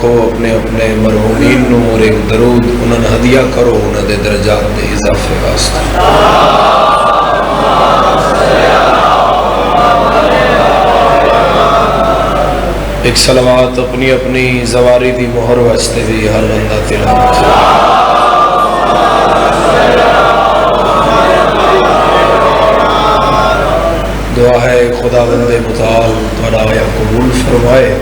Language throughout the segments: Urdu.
کو اپنے اپنے مرحومین نو اور ایک درود انہوں نے ہدیہ کرو انہوں دے درجات دے اضافے واسطے۔ ایک صلوات اپنی اپنی زواری دی مہر واسطے بھی ہر بندہ تلاوت۔ دعا ہے خداوند متعال تہاڈا آیا قبول فرمائے،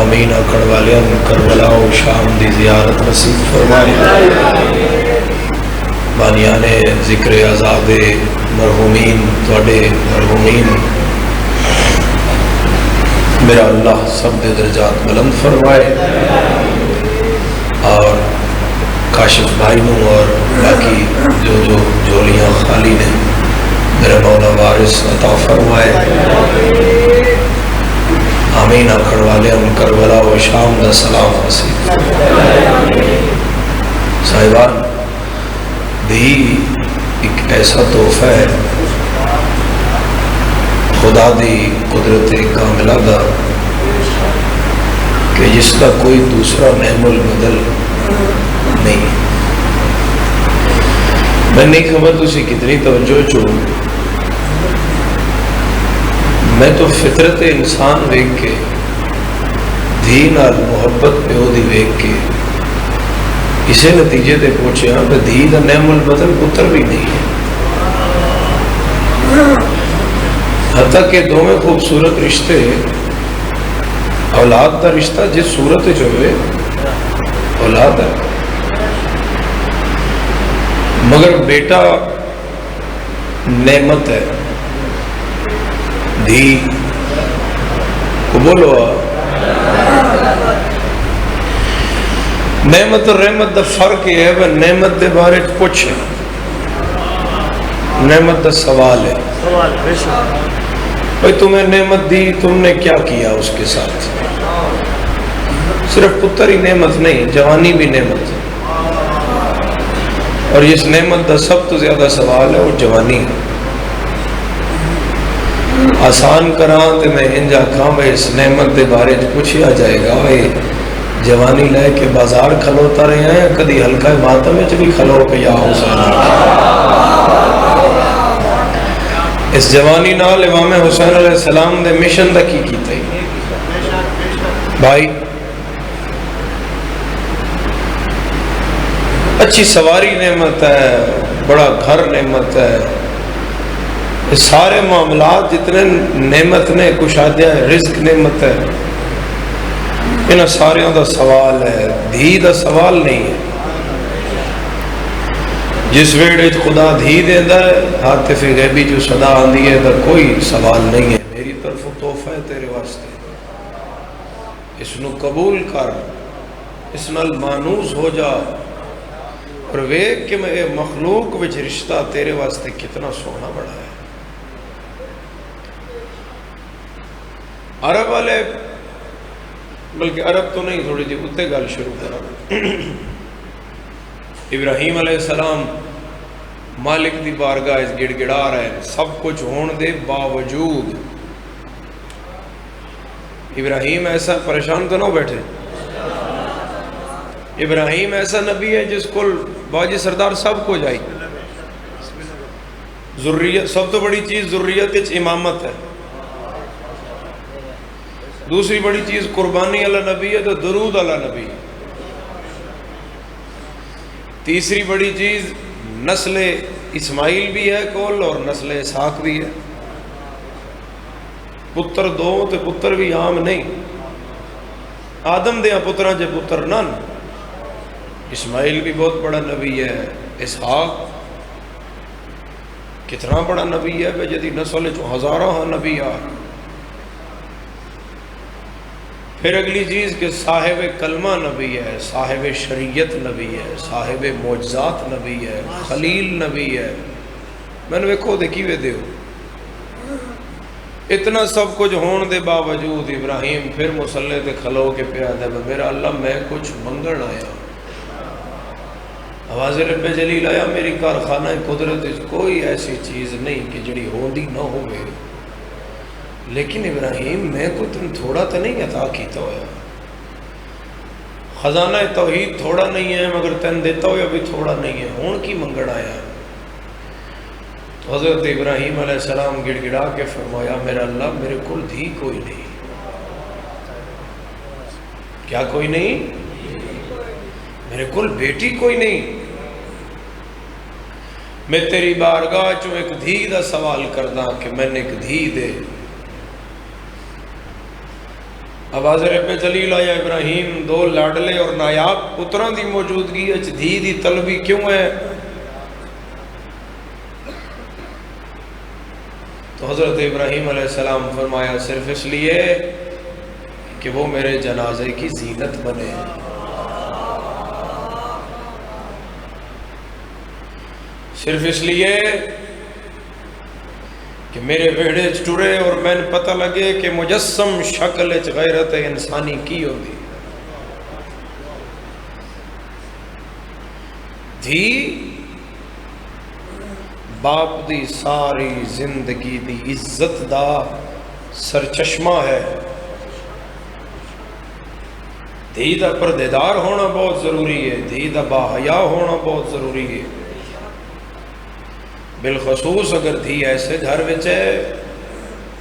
آمین۔ اکڑ والیاں کربلا و شام دی زیارت نصیب فرمائے، بانیان ذکر عذاب مرحومین تواڈے مرحومین میرا اللہ سب دے درجات بلند فرمائے، اور کاشف بھائی نوں اور باقی جو جولیاں خالی نے میرے مولا وارث عطا فرمائے، آمین۔ آکھڑ والے ہم کربلا و شام دا سلام نصیب۔ صاحبان، دھی ایک ایسا تحفہ ہے خدا دی قدرت کاملہ دا کہ جس کا کوئی دوسرا نعم البدل نہیں۔ میں نہیں خبر تسی کتنی توجہ چو، میں تو فطرت انسان ویک کے دھی نال محبت پیو دی ویک کے اسے نتیجے تے پہنچے ہاں کہ دھی دا نعم البدل پتر بھی نہیں ہے، حتیٰ کہ دو میں خوبصورت رشتے اولاد دا رشتہ جس صورت جو ہے اولاد ہے، مگر بیٹا نعمت ہے، دھی کو بولو نعمت اور رحمت دا فرق یہ ہے وہ نعمت دے بارے پوچھے، نعمت دا سوال ہے بھئی تمہیں نعمت دی تم نے کیا کیا اس کے ساتھ۔ صرف پتر ہی نعمت نہیں، جوانی بھی نعمت ہے، اور اس نعمت دا سب تو زیادہ سوال ہے وہ جوانی ہے۔ آسان کران تے میں انجا کھاں میں اس نعمت دے بارے پوچھیا جائے گا اے جوانی لے کے بازار کھلوتا رہے ہیں، کدی ہلکا ماتم میں بھی کھلو کے یا حسین۔ اس جوانی نال امام حسین علیہ السلام دے مشن دا کی کیتا ہی بھائی، اچھی سواری نعمت ہے، بڑا گھر نعمت ہے، اس سارے معاملات جتنے نعمت نے کشادہ رزق نعمت ہے، انہاں سارے دا سوال ہے، دھی دا سوال نہیں ہے۔ جس ویڑے خدا دھی دیندہ ہے حاطف غیبی جو صدا آندھی ہے تو کوئی سوال نہیں ہے، میری طرف تحفہ ہے تیرے واسطے، اس نو قبول کر، اس نال مانوس ہو جا، اور ویک کہ میں مخلوق وچ رشتہ تیرے واسطے کتنا سونا بڑا ہے۔ عرب والے، بلکہ عرب تو نہیں، تھوڑی جی اتنے گل شروع کرا۔ ابراہیم علیہ السلام مالک دی بارگاہ اس گڑ گڑا رہے ہیں، سب کچھ ہون دے باوجود ابراہیم ایسا پریشان تو نہ بیٹھے۔ ابراہیم ایسا نبی ہے جس کو باجی سردار سب کو جائی، ذریت سب تو بڑی چیز ذریت امامت ہے، دوسری بڑی چیز قربانی علی نبی ہے تو درود علی نبی، تیسری بڑی چیز نسل اسماعیل بھی ہے کول اور نسل اسحاق بھی ہے، پتر دو تو پتر بھی عام نہیں، آدم دیا پترہ جے پتر نن، اسماعیل بھی بہت بڑا نبی ہے، اسحاق کتنا بڑا نبی ہے بے جدی نسل جو ہزارہ نبی آ۔ پھر اگلی چیز کہ صاحب کلمہ نبی ہے، صاحب شریعت نبی ہے، صاحب معجزات نبی ہے، خلیل نبی ہے۔ میں نے ویکھو دیکھی وے دیو اتنا سب کچھ ہون دے باوجود ابراہیم پھر مسلح تے کھلو کے پیا دے میرا اللہ میں کچھ منگن آیا، آواز رب جلیل آیا میری کارخانہ قدرت کوئی ایسی چیز نہیں کہ جڑی ہوندی نہ ہوئے، لیکن ابراہیم میں کو تم تھوڑا تو نہیں عطا کیتا ہویا، خزانہ توحید تھوڑا نہیں ہے مگر تین دیتا ہو یا بھی تھوڑا نہیں ہے، ہون کی منگڑ آیا ہے؟ تو حضرت ابراہیم علیہ السلام گڑ گڑا کے فرمایا میرا اللہ میرے کل دھی کوئی نہیں۔ کیا کوئی نہیں؟ میرے کل بیٹی کوئی نہیں۔ میں تیری بارگاہ چو ایک دھی دا سوال کردہ کہ میں نے ایک دھی دے۔ اب حضرت جلیل آیا ابراہیم دو لاڈلے اور نایاب پتران دی موجودگی اچ دھی دی طلبی کیوں ہے؟ تو حضرت ابراہیم علیہ السلام فرمایا صرف اس لیے کہ وہ میرے جنازے کی زینت بنے۔ صرف اس لیے کہ میرے بیڑے ٹرے اور میں پتہ لگے کہ مجسم شکل غیرت انسانی کی ہوتی۔ دھی باپ دی ساری زندگی دی عزت دا سرچشمہ ہے۔ دھی دا پردیدار ہونا بہت ضروری ہے، دھی دا باحیا ہونا بہت ضروری ہے۔ بالخصوص اگر دھی ایسے گھر وچ ہے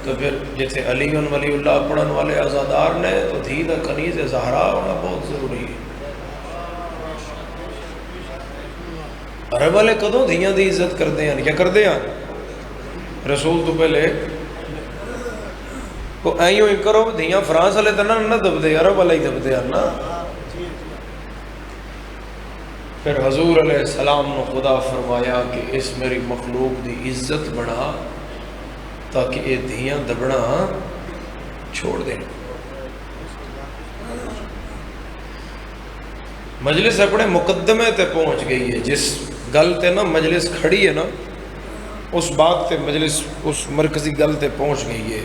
تو پھر جتھے علی ولی اللہ پڑھن والے آزادار نے تو دھی دا کنیز زہرا ہونا بہت ضروری ہے۔ عرب والے کدوں دھیاں دی عزت کردے ہیں؟ کیا کردے ہیں؟ رسول تو پہلے کو ایوں ہی کرو، دھیاں فرانس والے تو نہ دب دے، عرب والے ہی دب دے نا۔ پھر حضور علیہ السلام نے خدا فرمایا کہ اس میری مخلوق دی عزت بنا تاکہ یہ دھیاں دبنا چھوڑ دیں۔ مجلس اپنے مقدمے تے پہنچ گئی ہے، جس گل تے نا مجلس کھڑی ہے نا اس بات تے مجلس اس مرکزی گل تے پہنچ گئی ہے،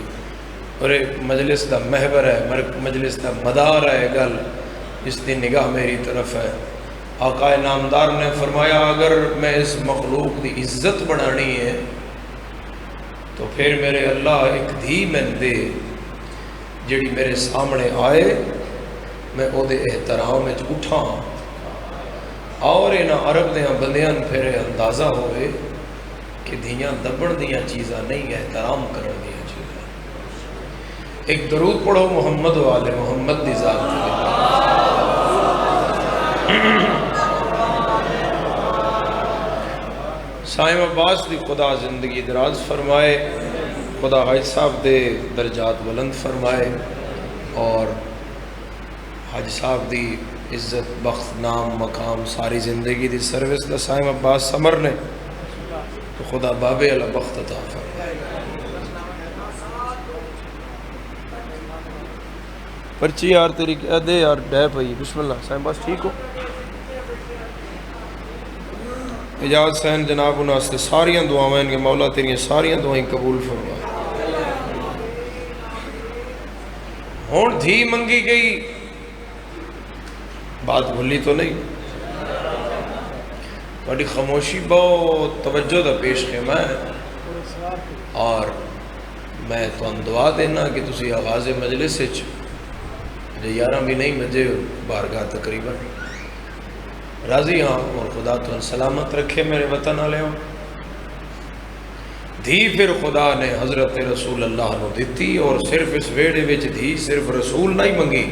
اور ایک مجلس دا محور ہے، مجلس دا مدار ہے گل، اس دی نگاہ میری طرف ہے۔ آقا نامدار نے فرمایا اگر میں اس مخلوق دی عزت بڑھانی ہے تو پھر میرے اللہ ایک دھی میں دے جڑی میرے سامنے آئے، میں او دے احترام میں اٹھا اور انہاں عرب دیاں بندیاں پھر اندازہ ہوئے کہ دھیاں دبڑ دیاں چیزاں نہیں، احترام کرن دیاں چیزاں۔ ایک درود پڑھو محمد و آل محمد دی ذات کے۔ سائم عباس دی خدا زندگی دراز فرمائے، خدا حج صاحب دے درجات بلند فرمائے، اور حج صاحب دی عزت بخت نام مقام ساری زندگی دی سروس دا سائم عباس سمر نے تو خدا بابے علا بخت عطا فرمائے۔ پرچی یار تیری دے یار ڈے پئی، بسم اللہ سائم عباس ٹھیک ہو؟ اجازت سین جناب انہاں سے ساریاں دعاویں کہ مولا تیریاں ساریاں دعائیں قبول فرمائے۔ ہون دھی منگی گئی، بات بھولی تو نہیں؟ بڑی خاموشی بہت توجہ دا پیش خیمہ ہے، اور میں تو دعا دینا کہ تسی آغاز مجلس سے 11 بھی نہیں بجے بارگاہ تقریباً راضی ہاں، اور خدا تو سلامت رکھے میرے وطن والے ہوں۔ دھی پھر خدا نے حضرت رسول اللہ نو دیتی، اور صرف اس ویڑے وچ دھی صرف رسول نہیں منگی،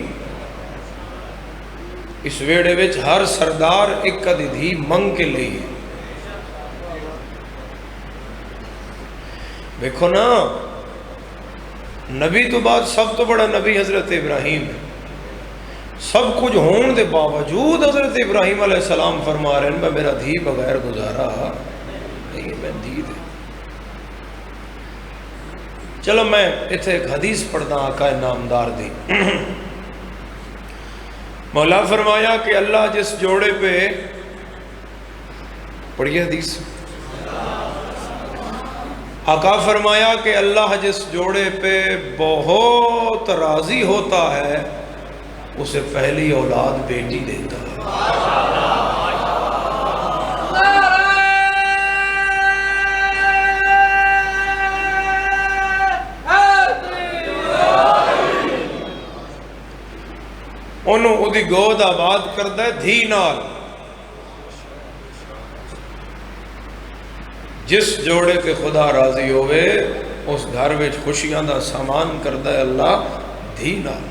اس ویڑے وچ ہر سردار ایک کدی دھی منگ کے لئی۔ دیکھو نا، نبی تو بعد سب تو بڑا نبی حضرت ابراہیم ہے، سب کچھ ہون دے باوجود حضرت ابراہیم علیہ السلام فرما رہے ہیں میں میرا دھی بغیر گزارا نہیں، میں دھی دے۔ چلو میں اتھے ایک حدیث پڑھنا آقا نامدار دی۔ مولا فرمایا کہ اللہ جس جوڑے پہ، پڑھیے حدیث، آقا فرمایا کہ اللہ جس جوڑے پہ بہت راضی ہوتا ہے اسے پہلی اولاد بیٹی دیتا ہے۔ انہوں اودی گود آباد کردہ ہے دھی نال. جس جوڑے تے خدا راضی ہوئے اس گھر وچ خوشیاں دا سامان کردہ ہے اللہ دھی نال.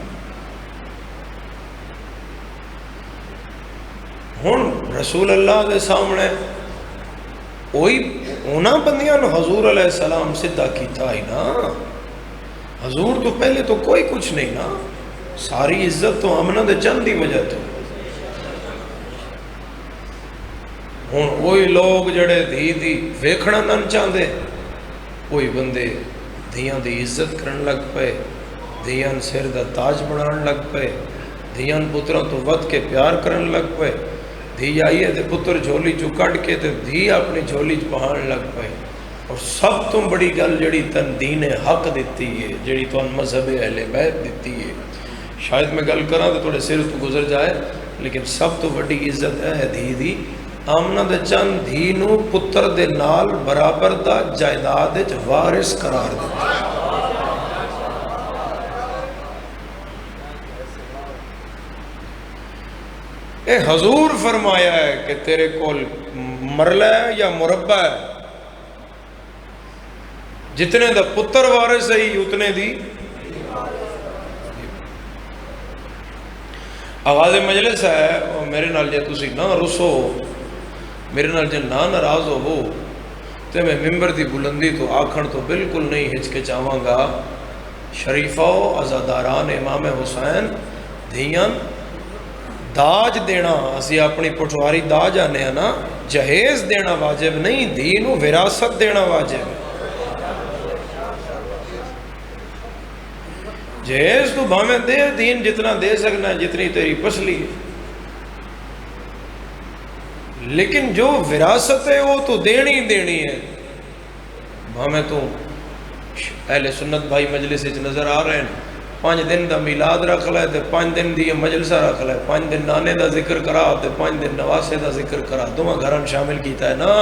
ہن رسول اللہ دے سامنے وہی اونا بندیاں نو حضور علیہ السلام سدھا کیتا ہی نا. حضور تو پہلے تو کوئی کچھ نہیں نا. ساری عزت تو امنہ دے چند دی وجہ تو. ہن وہی لوگ جڑے دھی دی ویکھنا نہ چاہندے وہی بندے دھیاں دی عزت کرن لگ پے, دھیاں سر دا تاج بنان لگ پے, دھیاں پتراں تو ود کے پیار کرن لگ پے. دھی آئی ہے تے پتر جھولی چو کٹ کے تے دھی اپنی جھولی چ پہان لگ پے. اور سب تو بڑی گل جڑی تن دین حق دیتی ہے, جڑی تن مذہب اہل بیت دیتی ہے, شاید میں گل کراں تے تھوڑے سر تو گزر جائے, لیکن سب تو بڑی عزت ہے دھی دی. آمنہ دے چند دھی نو پتر دے نال برابر دا جائیداد وچ وارث قرار دیتا. اے حضور فرمایا ہے کہ تیرے کول مرلہ ہے یا مربع ہے, جتنے دا پتر وارث ہے اتنے دی. آغاز مجلس ہے اور میرے نال جے تسی نہ رسو, میرے نال جے نہ ناراض ہو تے میں ممبر دی بلندی تو آکھن تو بالکل نہیں ہچکچاواں گا. شریفہ عزاداران امام حسین دھیاں داج دینا, اسی اپنی پٹواری داج آنے ہیں نا, جہیز دینا واجب نہیں, دینو وراثت دینا واجب ہے. جہیز تو بھامیں دے, دین جتنا دے سکنا ہے جتنی تیری پسلی ہے, لیکن جو وراثت ہے وہ تو دینی دینی ہے. بھامیں تو اہل سنت بھائی مجلس وچ نظر آ رہے ہیں, 5 دن دا میلاد رکھ لے تے 5 دن دی مجلسہ رکھ لے, 5 دن نانے دا ذکر کرا تے 5 دن نواسے دا ذکر کرا, دوہاں گھراں شامل کیتا ہے نا.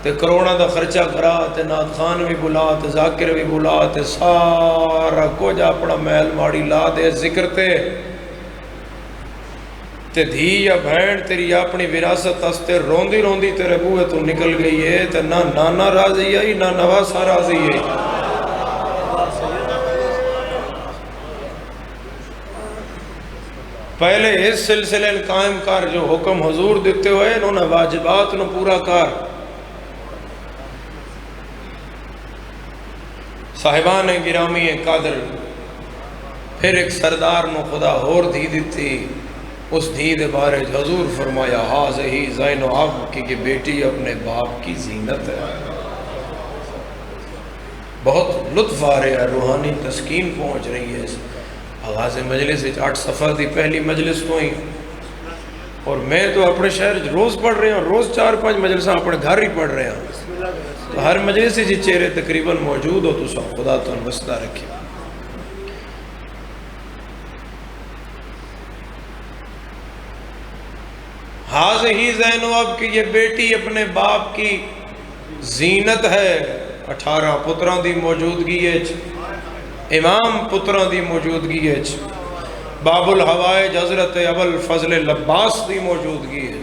تے کروڑا دا خرچہ کرا تے نعت خان بھی بلا تے ذاکر بھی بلا تے سارا کچھ اپنا محل ماڑی لا دے ذکر تے دھی یا بہن تیری اپنی وراثت استے روندی روندی تیرے بوئے تو نکل گئی ہے, تے نہ نانا راضی ہے نہ نواسا راضی ہے. پہلے اس سلسلے قائم کر جو حکم حضور دیتے ہوئے انہوں نے واجبات نو پورا کر. صاحبان گرامی قادر پھر ایک سردار نو خدا ہور دھی دیتی. اس دھی دے بارے حضور فرمایا ہاذہی زین عاب کی کہ بیٹی اپنے باپ کی زینت ہے. بہت لطف آ رہا ہے, روحانی تسکین پہنچ رہی ہے. آغاز مجلس 8 صفحہ دی پہلی مجلس تو ہی, اور میں تو اپنے شہر روز پڑھ رہے ہیں, روز 4-5 مجلساں اپنے گھر ہی پڑھ رہے ہیں. تو ہر مجلس جی چہرے تقریباً موجود ہو تو سب خدا تو وسطہ رکھے. ہاذہی زینب کی یہ بیٹی اپنے باپ کی زینت ہے. 18 پتران دی موجودگی ہے, امام پتران دی موجودگی ہے, باب الحوائج حضرت ابو الفضل لباس دی موجودگی ہے.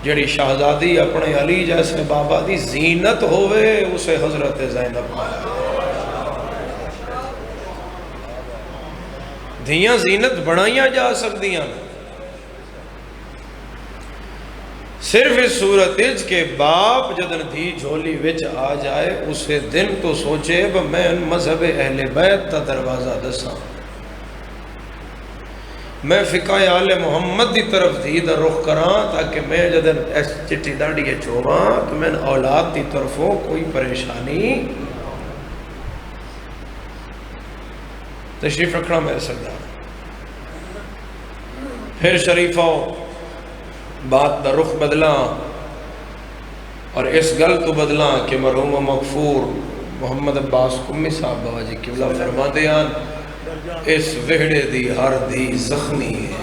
جڑی شہزادی اپنے علی جیسے بابا دی زینت ہوئے اسے حضرت زینب دھیاں زینت بڑھائیاں جا سکدیاں صرف اس صورت کے باپ جدن دھی جھولی وچ آ جائے اسے دن تو سوچے میں مذہب اہل بیت تا دروازہ دساں, میں فقہ آل محمد دی طرف دھی دا رخ کراں تاکہ میں جدن اس چٹی داڑی چھوواں تو میں اولاد دی طرفوں کوئی پریشانی. تشریف رکھنا میرے سردار. پھر شریفوں بات دا رخ بدلاں اور اس گل تو بدلاں کہ مرحوم مغفور محمد عباس قمی صاحب بابا جی قبلہ فرما دیاں اس وحڑے دی ہر دی زخمی ہے.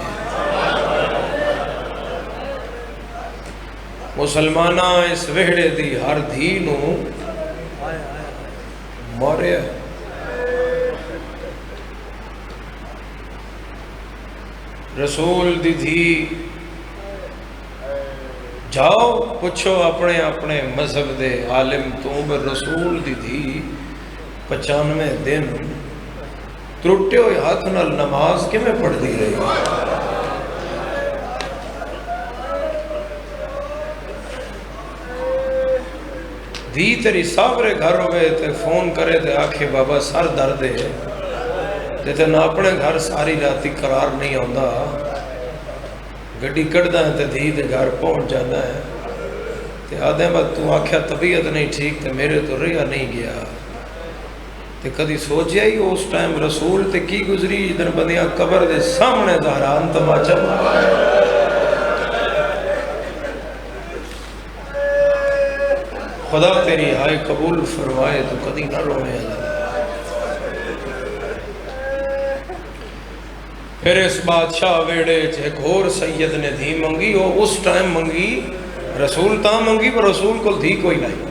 مسلمانہ اس وحڑے دی ہر دی نو مارے. رسول دی دھی جاؤ پوچھو اپنے اپنے مذہب دے عالم تو رسول دی دھی 95 دن ترٹے ہوئے ہاتھ نال نماز کیویں پڑھدی رہی؟ دھی تیری صابرے گھر ہوئے تے فون کرے تے آکھے بابا سر درد ہے تے نہ اپنے گھر ساری راتی قرار نہیں آندا، گڈی کڑدا ہے تے دھی دے گھر پہنچ جانا ہے تے آدھے بعد تو آکھیا طبیعت نہیں ٹھیک تے میرے تو رہا نہیں گیا تے کدی سوچیا ہی اس ٹائم رسول تے کی گزری جدن بندیاں قبر دے سامنے زہران تماچا مارا؟ خدا تیری ہائے قبول فرمائے تو کدی نہ رونے اللہ۔ پھر اس بادشاہ ویڑے ایک اور سید نے دھی منگی، وہ اس ٹائم منگی رسول تاں منگی پر رسول کو دھی کوئی نہیں۔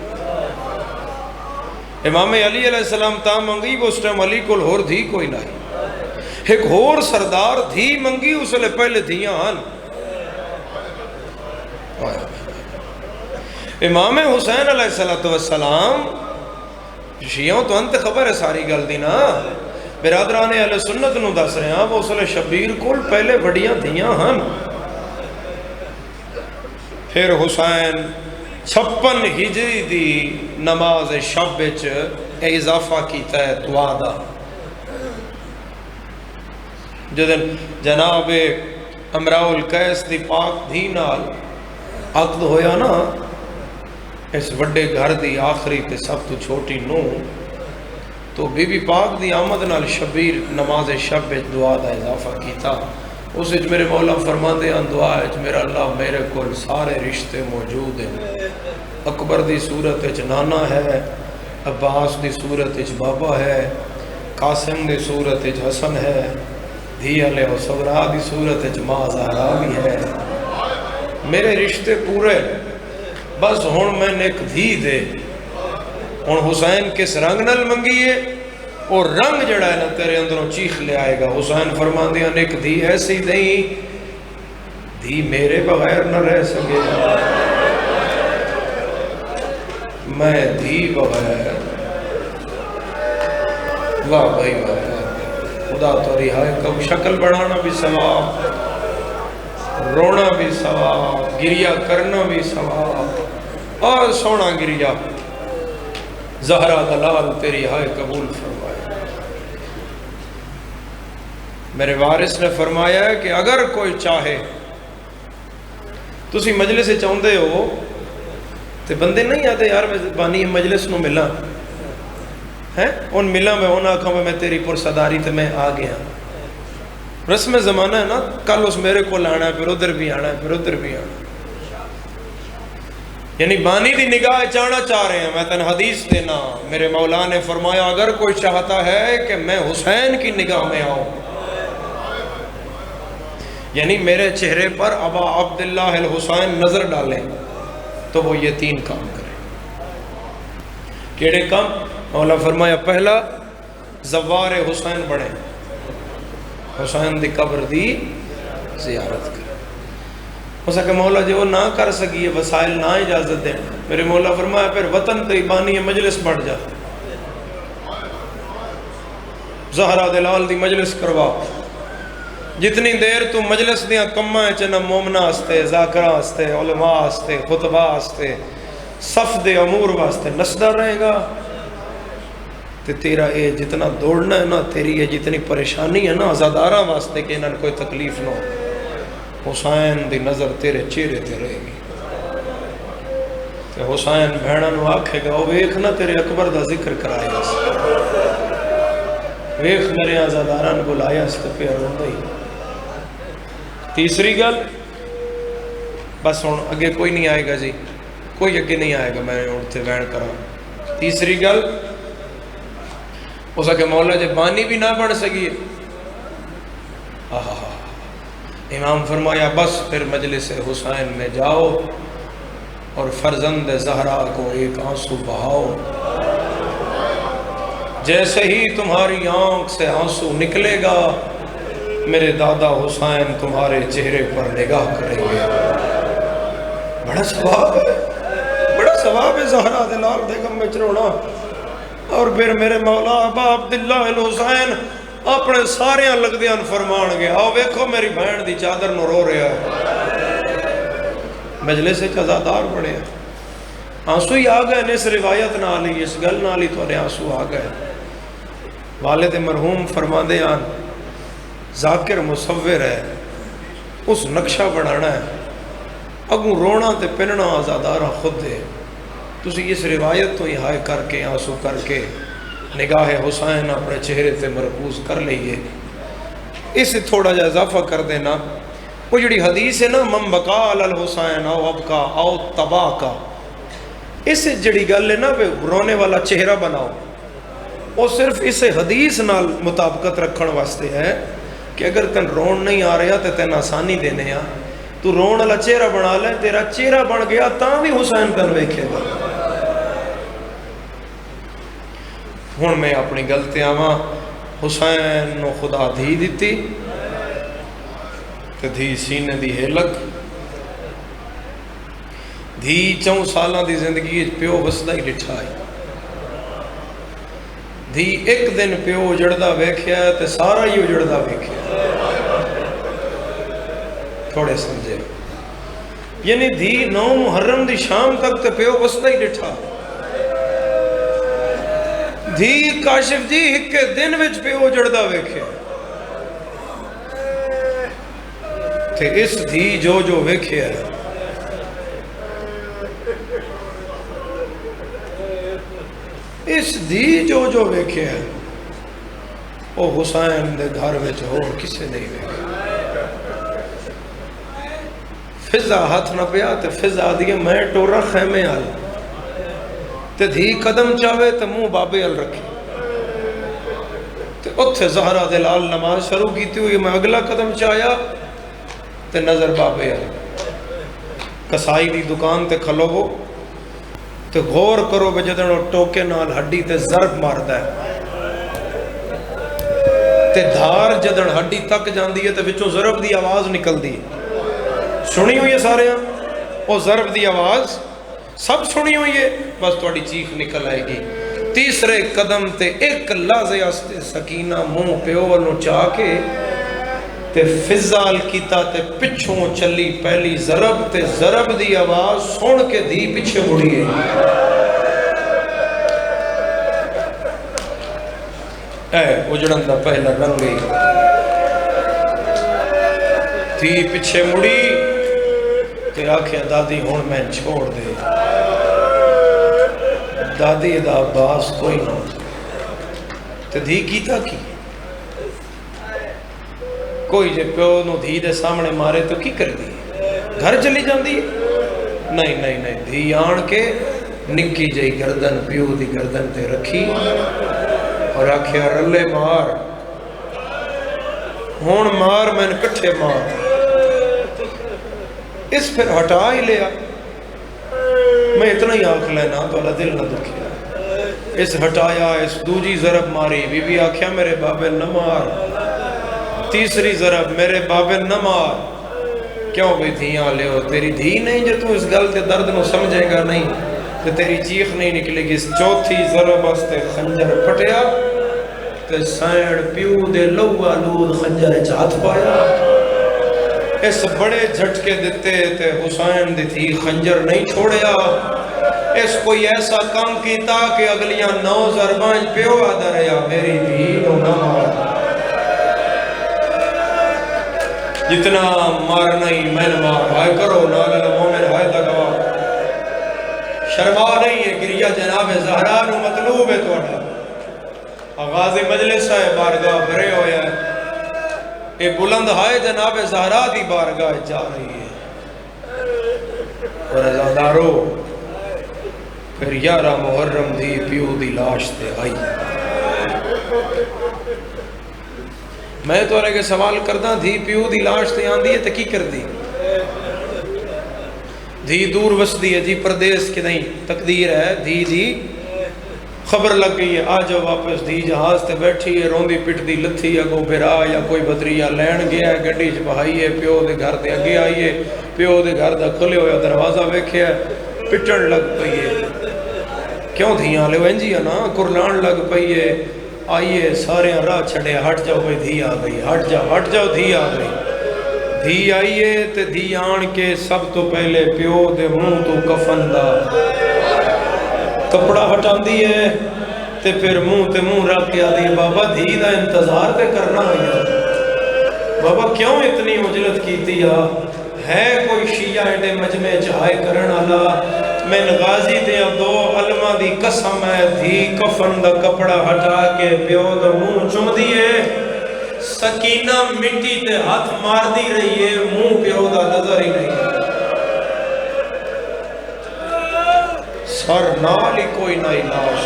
امام علی علیہ السلام تاں منگی وہ اس ٹائم علی کو ہور دھی کوئی نہیں۔ ایک اور سردار دھی منگی اس لئے پہلے دھیاں آن۔ امام حسین علیہ السلام شیعوں تو انت خبر ہے ساری گل دی نا، برادران اہل سنت نو دس رہے ہیں وہ اسلے شبیر کول پہلے بڑیاں دھیاں ہن۔ پھر حسین 56 ہجری دی نماز شب وچ اضافہ کیتا ہے دعا دا، جدن جناب امراء القیس دی پاک دھی نال عقد ہویا نا اس وڈے گھر دی آخری تے سب تو چھوٹی نو، تو بی بی پاک دی آمد نال شبیر نماز شب وچ دعا دا اضافہ کیتا۔ اس وچ میرے مولا فرماندے ہیں دعا وچ میرا اللہ میرے کول سارے رشتے موجود ہیں، اکبر دی صورت وچ نانا ہے، عباس دی صورت وچ بابا ہے، قاسم دی صورت وچ حسن ہے، دھی علیہ صغرا دی صورت وچ ماں زہرا بھی ہے، میرے رشتے پورے، بس ہن میں نے ایک دھی دے۔ ہن حسین کس رنگ نال منگیے اور رنگ جڑا ہے نا تیرے اندروں چیخ لے آئے گا۔ حسین فرمان دیا ایک دھی ایسی دیں دھی میرے بغیر نہ رہ سکے، میں دھی بغیر واہ بھائی واہ خدا تو رہائے کب شکل بڑھانا بھی ثواب، رونا بھی ثواب، گریا کرنا بھی ثواب، اور سونا گریا زہرا دلال تیری ہائے قبول فرمائے۔ میرے وارث نے فرمایا ہے کہ اگر کوئی چاہے تسی مجلس سے چاہندے ہو تے بندے نہیں آتے یار میں بانی مجلس نو ملا ہے ان ملا میں ہونا کھا میں تیری پرصداری تے میں آ گیا، رسم زمانہ ہے نا، کل اس میرے کو لانا ہے پھر ادھر بھی آنا ہے پھر ادھر بھی آنا ہے، یعنی بانی دی نگاہ چاہنا چاہ رہے ہیں۔ میں تن حدیث دینا میرے مولا نے فرمایا اگر کوئی چاہتا ہے کہ میں حسین کی نگاہ میں آؤں، یعنی میرے چہرے پر ابا عبداللہ الحسین نظر ڈالیں تو وہ یہ 3 کام کرے۔ کیڑے کام؟ مولا فرمایا پہلا زوار حسین بڑھے، حسین دی قبر دی زیارت کرے۔ ہو سکے مولا جو نہ کر سکیے وسائل نہ اجازت دیں، میرے مولا فرمایا پھر وطن تے بانی مجلس بڑھ جا، زہرا دلال دی مجلس کروا، جتنی دیر تو مجلس دیاں کماں چنا مومنہ ہستے، ذاکرہ ہستے، علماء ہستے، خطبہ ہستے، صف دے امور واسطے نسدہ رہے گا تے تیرا یہ جتنا دوڑنا ہے نا، تیری یہ جتنی پریشانی ہے نا آزاداراں واسطے کہ انہاں کوئی تکلیف نہ ہو، حسین دی نظر تیرے چہرے تے رہے گی۔ تے حسین بھیڑاں نو آکھے گا او ویکھ نہ تیرے اکبر دا ذکر کرائے گا، ویکھ میرے آزاداراں بلایا اس تے پہ روندا ہی۔ تیسری گل بس ہن اگے کوئی نہیں آئے گا جی، کوئی اگے نہیں آئے گا، میں اٹھتے وین کراں۔ تیسری گل ہو سکے مولا جب بانی بھی نہ بڑھ سکیے، امام فرمایا بس پھر مجلس حسین میں جاؤ اور فرزند زہرا کو ایک آنسو بہاؤ، جیسے ہی تمہاری آنکھ سے آنسو نکلے گا میرے دادا حسین تمہارے چہرے پر نگاہ کریں گے۔ بڑا ثواب ہے، بڑا ثواب ہے زہرا دے لال دے غم وچ رونا۔ اور پھر میرے مولا ابا عبداللہ الحسین اپنے سارے لگدیاں فرمان گے، آؤ ویکھو میری بہن دی چادر نو رو رہا ہے۔ مجلس سے عزادار بڑے ہیں، آنسو ہی آ گئے اس روایت نال ہی، اس گل نال ہی تھوڑے آنسو آ گئے۔ والد مرحوم فرماندے آن ذاکر مصور ہے، اس نقشہ بنانا ہے، اگوں رونا تے پننا آزادارہ خود دے۔ تسی اس روایت تو ہی ہائے کر کے آنسو کر کے نگاہ حسین اپنے چہرے تے مرکوز کر لئیے۔ اس سے تھوڑا جا اضافہ کر دینا، وہ جڑی حدیث ہے نا من بقا علی الحسین او ابکا او تباکا، اس سے جڑی گل ہے نا رونے والا چہرہ بناؤ، وہ صرف اس حدیث نال مطابقت رکھن واسطے ہے کہ اگر تن رون نہیں آ رہا تو تین آسانی دینے آ، تو رون والا چہرہ بنا لے، تیرا چہرہ بن گیا تاں بھی حسین تن ویکھے گا۔ ہن میں اپنی گلتے آواں، حسین نو خدا دھی دیتی تے دھی سینے دی ہیلک، دھی 4 سالاں دی زندگی پیو وسدا ہی ڈٹھا ہے۔ دھی ایک دن پیو اجڑدا ویکھیا تے سارا ہی اجڑدا ویکھیا۔ تھوڑے سمجھے، یعنی دھی 9 محرم دی شام تک تے پیو وسدا ہی ڈٹھا۔ دھی کاشف جی ایک دن وچ پیو اجڑدا ویکھیا تے اس دھی جو ویکھیا ہے اس دھی جو ویکھیا ہے وہ حسین دے گھر وچ ہور کسے نہیں ویکھیا۔ فضا ہاتھ نہ پیا تے فضا دیئے میں ٹورا خیمے آل تے دھی قدم چاہے تے منہ بابے ال رکھے تے اتھے زہرا دلال نماز شروع کیتی ہوئی، میں اگلا قدم چاہیا تے نظر بابے ال، کسائی دی دکان تے کھلو ہو تے غور کرو بجدن ٹوکے نال ہڈی تے ضرب ماردا ہے تے دھار جدن ہڈی تک جاندی ہے تے وچوں ضرب دی آواز نکل دی، سنی ہوئی ہے سارے ہاں وہ ضرب دی آواز سب سنی ہوئی ہے، بس تھوڑی چیخ نکل آئے گی۔ تیسرے قدم تے ایک لحظے استے سکینہ منہ پیو نو چاہ کے تے فضال کیتا تے پچھوں چلی پہلی ضرب تے ضرب دی آواز سن کے دی پیچھے مڑی ہے۔ اے اجڑن دا پہلا رنگ گئی، دی پیچھے مڑی تے آکھیا دادی ہون میں چھوڑ دے، دادی دا عباس کوئی نہ، تے دھی کیتا کی کوئی جے پیو نو دھی دے سامنے مارے تو کی کر دی، گھر چلی جاندی؟ نہیں، دھی آن کے نکی جائی گردن پیو دی گردن تے رکھی اور آکھیا رلے مار، ہون مار میں نے کٹھے مار، اس پھر ہٹا ہی لیا۔ میں اتنا ہی آنکھ لینا تو اللہ دل نہ دکھیا، اس ہٹایا، اس دوجی ضرب ماری، بی بی آکھیا میرے بابے نہ مار، تیسری ضرب میرے بابے نہ مار، کیوں بھی دھیاں لے ہو، تیری دھی نہیں جو تو اس گل کے درد نو سمجھے گا نہیں تو تیری چیخ نہیں نکلے گی۔ اس چوتھی ضرب استے خنجر پھٹیا تے سینڈ پیو دے لوہ لود خنجر چاہت پایا، اس بڑے جھٹکے دیتے تے حسین دی تھی خنجر نہیں چھوڑیا، اس کوئی ایسا کام کیتا کہ اگلیاں 9 ضربان پیو آدھا رہا میری بھی نو نہ مار، جتنا مارنا ہی میں نے مار، ہائے کرو نالا مومن ہائے لگا، شرما نہیں ہے گریہ جناب زہرا نو مطلوب ہے توڑا، آغاز مجلس ہے بارگاہ بھرے ہویا ہے، اے بلند ہائے جناب زہرا دی بارگاہ جا رہی ہے، اور ازادارو پھر 11 محرم دی پیو دی لاش تے آئی۔ میں تو رہے کہ سوال کردہ دھی پیو دی لاش تے آن دی ہے تو کی کر دی؟ دھی دور وس دی ہے، دھی پردیس کی نہیں، تقدیر ہے دھی دی خبر لگ گئی ہے آ جاؤ واپس، دھی جہاز تے بیٹھی ہے روندی پٹدی لتھی اگوں پھرا یا کوئی بدریا لین گیا ہے، گڈی چ بہائی ہے، پیو دے گھر دے اگے آئی ہے، پیو دے گھر دا کھلے ہویا دروازہ ویکھیا ہے، پٹن لگ پئی ہے، کیوں دھیاں لے انجی ہے نا، کرلان لگ پئی ہے، آئیے سارے راہ چھڑے، ہٹ جاؤ بھئی دھی آ گئی، ہٹ جاؤ دھی آ گئی، دھی آئیے تے دھی آن کے سب تو پہلے پیو دے منہ تو کفن دا کپڑا ہٹان دیئے تے پھر منہ رکھ کے آدھی بابا دھی دا انتظار تے کرنا ہے، بابا کیوں اتنی عجلت کیتی ہے کوئی شیعہ ایڈے مجمع چاہے کرن آلا، میں غازی دے دو علمہ دی قسم ہے، دھی کفن دا کپڑا ہٹا کے پیو دا منہ چم دیئے، سکینہ مٹی تے ہاتھ مار دی رہی ہے، منہ پیو دا نظر ہی نہیں، سر نال ہی کوئی نہ علاج،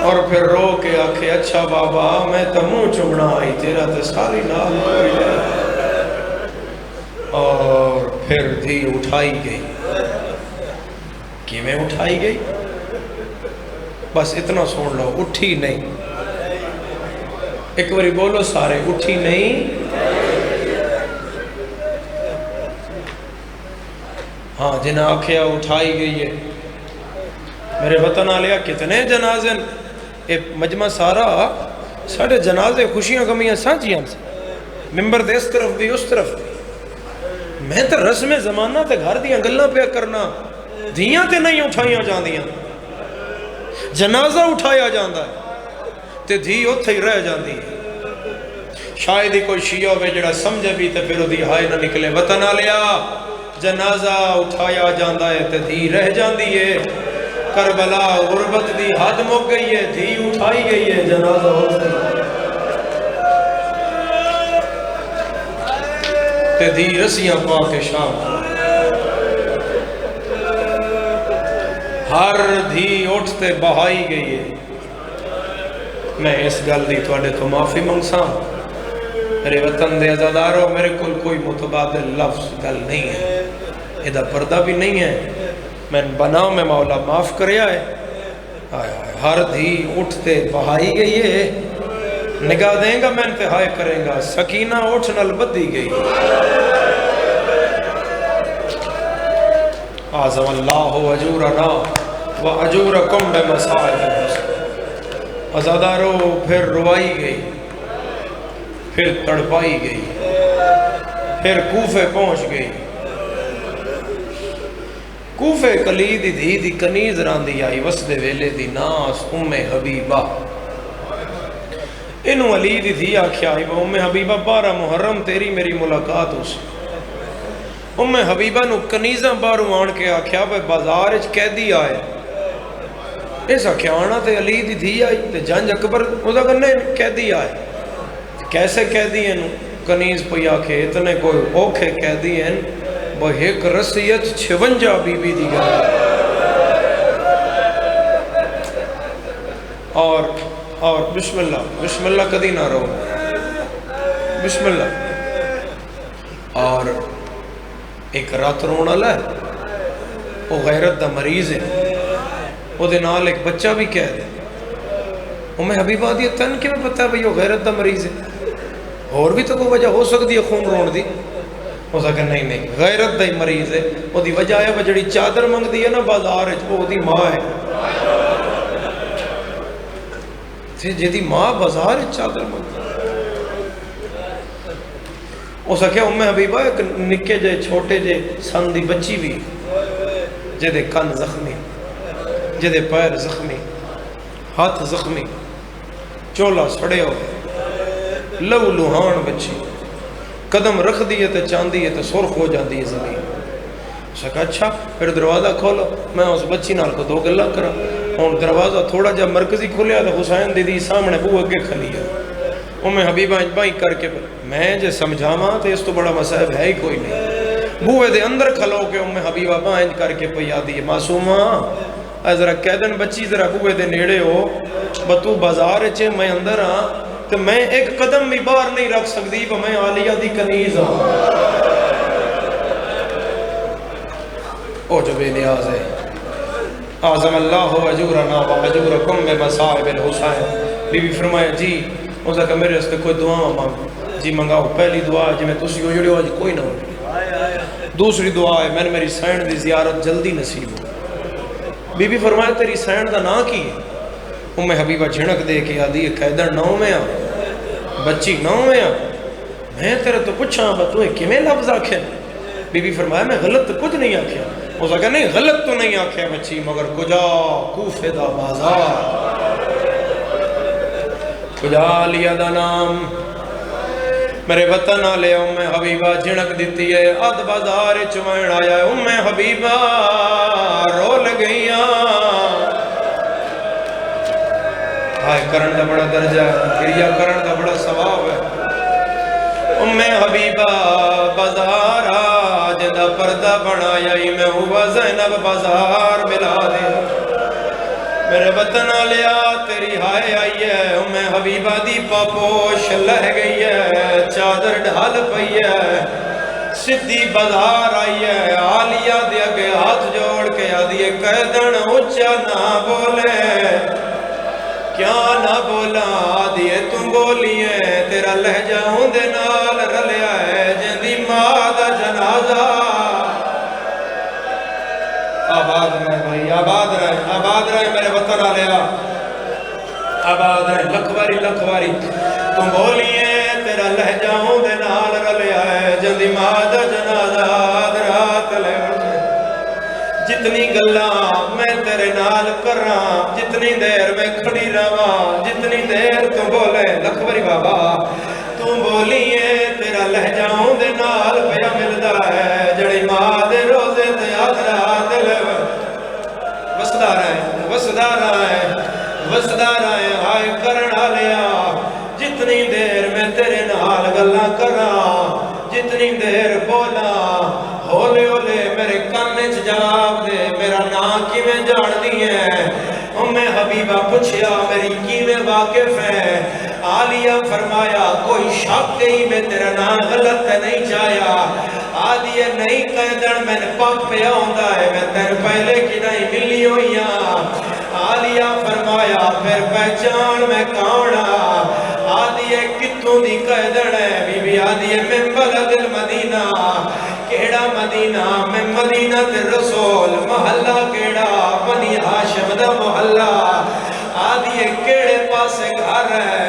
اور پھر رو کے آکھے اچھا بابا میں تو منہ چمنا آئی تیرا تو ساری نال کوئی نہیں، اور پھر دھی اٹھائی گئی، کیویں اٹھائی گئی؟ بس اتنا سن لو، اٹھی نہیں، ایک باری بولو سارے، اٹھی نہیں، ہاں جنہیں آکھیا اٹھائی گئی ہے، میرے وطن آلیا کتنے جنازے، مجمع سارا ساڑھے جنازے خوشیاں غمیاں سانچیاں سے، ممبر دے اس طرف بھی اس طرف بھی، میں تو رسم زمانہ تے گھر دیاں گلہ پہ کرنا، دھیاں تے نہیں اٹھائیاں جان دیاں، جنازہ اٹھایا جاندہ ہے تے دھی اتھے ہی رہ جان دی، شاید ہی کوئی شیعہ ہوئے جڑا سمجھے بھی تے پھر دی ہائے نہ نکلے، وطن آلیا جنازہ اٹھایا جاندہ ہے تے دھی رہ جان دیئے، کربلا غربت دی حد مک گئی ہے، دھی اٹھائی گئی ہے، جنازہ ہوتا ہے تے دھی رسیاں پا کے شام، ہر دھی اٹھتے بہائی گئی ہے، میں اس گل دی تواڈے تو معافی منگساں، میرے وطن دے عزادارو، میرے کوئی متبادل لفظ گل نہیں ہے، ادھا پردہ بھی نہیں ہے، میں بناؤ میں مولا معاف کریا ہے، ہر دھی اٹھتے بہائی گئی ہے، نگاہ دیں گا میں انتہائی کریں گا، سکینہ اٹھ نل بدی گئی، آزم اللہ وجورنا وَأَجُورَكُمْ بِمَسَائِلِ، عزادارو پھر روائی گئی، پھر تڑپائی گئی، پھر کوفے پہنچ گئی، کوفے کلید دھی دی کنیز راندی آئی، وسد ویلے دی ناس حبیبہ، انہوں علی دی دھی آکھیا آئی، حبیبہ 12 محرم تیری میری ملاقات ہو سی، حبیبہ نو کنیزاں باروں آن کے آکھیا بازار اچ قیدی آئے، ایسا کیا آنا تے علی دی دھی آئی تے جنج اکبر ادا کرنے قیدی آئے، کیسے قیدی ہیں کنیز پہ آکھے اتنے کوئی اوکھے قیدی ہیں وہ ایک رسیت 56 بی بی دی گا، اور بسم اللہ کدی نہ رہو، بسم اللہ، اور ایک رات رونا لائے، وہ غیرت دا مریض ہے، وہ دے نال ایک بچہ بھی کہہ دے، حبیبہ دی تن کے میں پتہ ہے بھئی وہ غیرت دا مریض ہے، اور بھی تو کوئی وجہ ہو سکتی ہے خون رون دی، ہو سکتا نہیں غیرت دا ہی مریض ہے، وہ دی وجہ ہے جڑی چادر منگ دی ہے نا بازار ہے، وہ دی ماں ہے، جی دی ماں بازار ہے چادر منگ دی، ہو سکیا حبیبہ ایک نکے جے چھوٹے جے سن دی بچی بھی، جے دے کن زخمی، جے دے پیر زخمی، ہاتھ زخمی، چولا سڑے ہو، لو لوہان بچی، قدم رکھ دیئے تے چاندی ہے تے سرخ ہو جاندی ہے زمین، سکا اچھا پھر دروازہ کھولو، میں اس بچی نال کو 2 گلہ کرا، اور دروازہ تھوڑا جب مرکزی کھولیا تو حسین دی سامنے بو اگے کھلی ہے، حبیبہ انجبائیں کر کے میں جے سمجھاما تو اس تو بڑا مسائب ہے ہی کوئی نہیں، بوئے دے اندر کھلو کے حبیبہ بائیں کر کے پیا دی معصومہ ذرا قیدن بچی ذرا بوئے دے نیڑے ہو، بتو بازار اچھے میں اندر ہاں تو میں ایک قدم بھی باہر نہیں رکھ سکتی کہ میں عالیہ دی کنیز ہوں، او جو بے نیاز ہے، اعظم اللہ اجورنا و اجورکم بمصائب الحسین. بی بی فرمایا جی اس کا میرے راستے کوئی دعا مانگو. جی منگاؤ. پہلی دعا جی میں تسی ہو جڑے ہو اج کوئی نہ ہو. دوسری دعا ہے میں میری سین دی زیارت جلدی نصیب ہو. بی بی فرمایا تیری سین دا نا کی ہے؟ ام حبیبہ جھنک دے کے آدھی قیدر نو میں آ بچی نو میں آ میں تیرے تو پوچھاں با تو کیویں لفظ آکھے. بی بی فرمایا میں غلط تو کچھ نہیں آکھیا. اس نے کہا نہیں غلط تو نہیں آکھیا بچی مگر کجا کوفے دا بازار کجا لیا دا نام میرے وطن آلے. ام حبیبہ جھنک دیتی ہے اد بازار چوائن آیا. ام حبیبہ رول گئیاں. ہائے کرن دا بڑا درجہ ہے, کریا کرن دا بڑا ثواب ہے. ام حبیبہ بازار جدا پردہ بنایا میں ہوا زینب بازار ملا دے. میرے وطن آلیا تیری ہائے آئی ہے. ام حبیبہ دی پاپوش لہ گئی ہے, چادر ڈھال پئی ہے, سدھی بازار آئی ہے. آلیا دے اگے ہاتھ جوڑ کے آدھی قیدن اچھا نہ بولے. کیا نہ بولا آدھی تم بولیے تیرا لہجہ ہوں دے نال رلیا ہے جندی ماں دا جنازہ. آباد رہے بھائی آباد رہے میرے وطن آلیا آباد رہے. لکھواری تم بولیے تیرا لہجہ ہوں دے نال رلیا ہے جندی ماں دا جنازہ. رات لے جتنی گلاں میں تیرے نال کر رہا جتنی دیر میں کھڑی رہا جتنی دیر تم بولے لکھوری بابا تم بولیے تیرا لہجہ ہوں دے نال پیا ملدا ہے جڑی ماں دے روزے تے آدھرا دل وسدا رہا ہے ہائے کرن آلیا. جتنی دیر میں تیرے نال گلاں کر رہا جتنی دیر بولا ہولے ہولے میرے کاننے چ جواب دے میرا نام کیویں جان دی ہے. ام حبیبہ پوچھیا میری کیویں واقف ہے. آلیہ فرمایا کوئی شک ہی میں تیرا نام غلط نہیں جایا. آدھی نہیں قیدن میں نے پاک پہ آؤندا ہے میں تیر پہلے کی نہیں ملی ہوئیاں. آلیہ فرمایا پھر پہچان میں کاؤنا. آدھی کتوں دی قیدن ہے. بی بی آدھی میں بلد المدینہ. کیڑا مدینہ میں مدینہ تے رسول. محلہ کیڑا بنی ہاشم دا محلہ. آدھی کیڑے پاسے گھر ہے.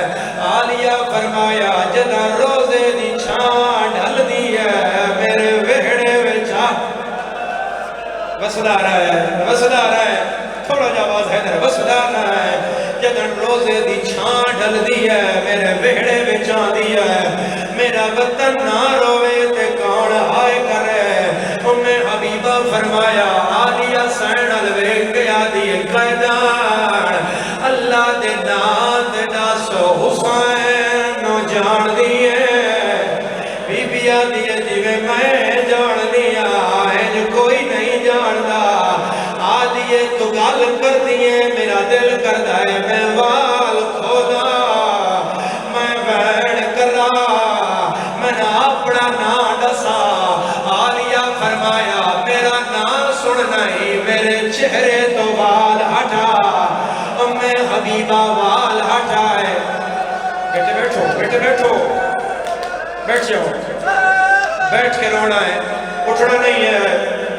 آلیہ فرمایا جدا روزے دی چھان ڈھل دی ہے میرے ویڑے وچا وسدا رہا ہے تھوڑا جا آواز ہے در وسدا رہا ہے. جدا روزے دی چھان ڈھل دی ہے میرے ویڑے وچا دی ہے. میرا وطن نہ روے تے کون ہائے کرے. ام حبیبہ فرمایا آلیہ سین الویگ گیا دی قیدان اللہ دے نام دے ناسو حسین نو جان دیئے. بی بی آدھی جیوے میں جان دیا ہے کوئی نہیں جاندا. آدھی تو گال کر دیئے میرا دل کر دائے میں وال کھودا میں بین کرا میں نے اپنا نا ڈسا. آلیہ فرمایا میرا نا سننا ہی میرے چہرے تو وال ہٹا. ام حبیبہ وال ہٹائے. بیٹھو بیٹھ جاؤ. بیٹھ کے رونا ہے اٹھنا نہیں ہے.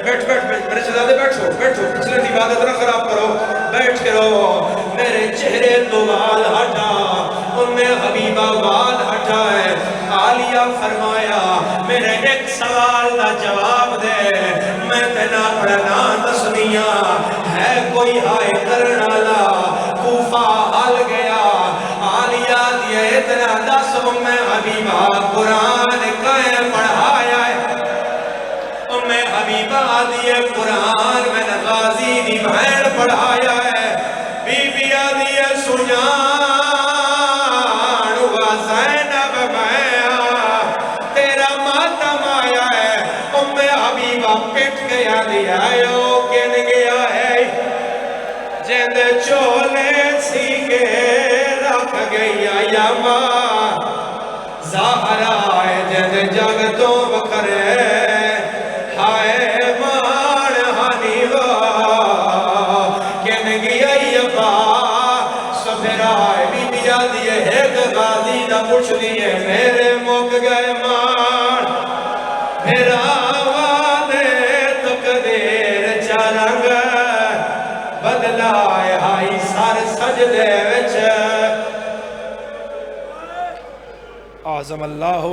بیٹھ میرے شہزادے بیٹھو پچھلے دی عبادت نہ خراب کرو. بیٹھ کے رو میرے چہرے تو وال ہٹا. ام حبیبہ وال ہٹائے. آلیہ فرمایا میرے ایک سوال دا جواب دے میں تینا پڑھنا دسنیا ہے کوئی ہائے کرنالا کوفہ حل گیا. آلیہ دیئے اتنا دس ام حبیبہ قرآن کہیں پڑھایا ہے. ام حبیبہ دیئے قرآن میں غازی دی بہن پڑھایا ہے. بی بی دیئے سجان ہوا زینب میں تیرا ماتم آیا ہے. ام حبیبہ پٹ گیا دیا کن گیا ہے جند چولے سیگے رکھ گیا یا ماں زہرا ہے جند جگ تو بکرے ہائے مان ہنیوا مان میرا وعدے تقدیر چرنگ بدلائے ہائی سر سجدے وچ اعظم اللہ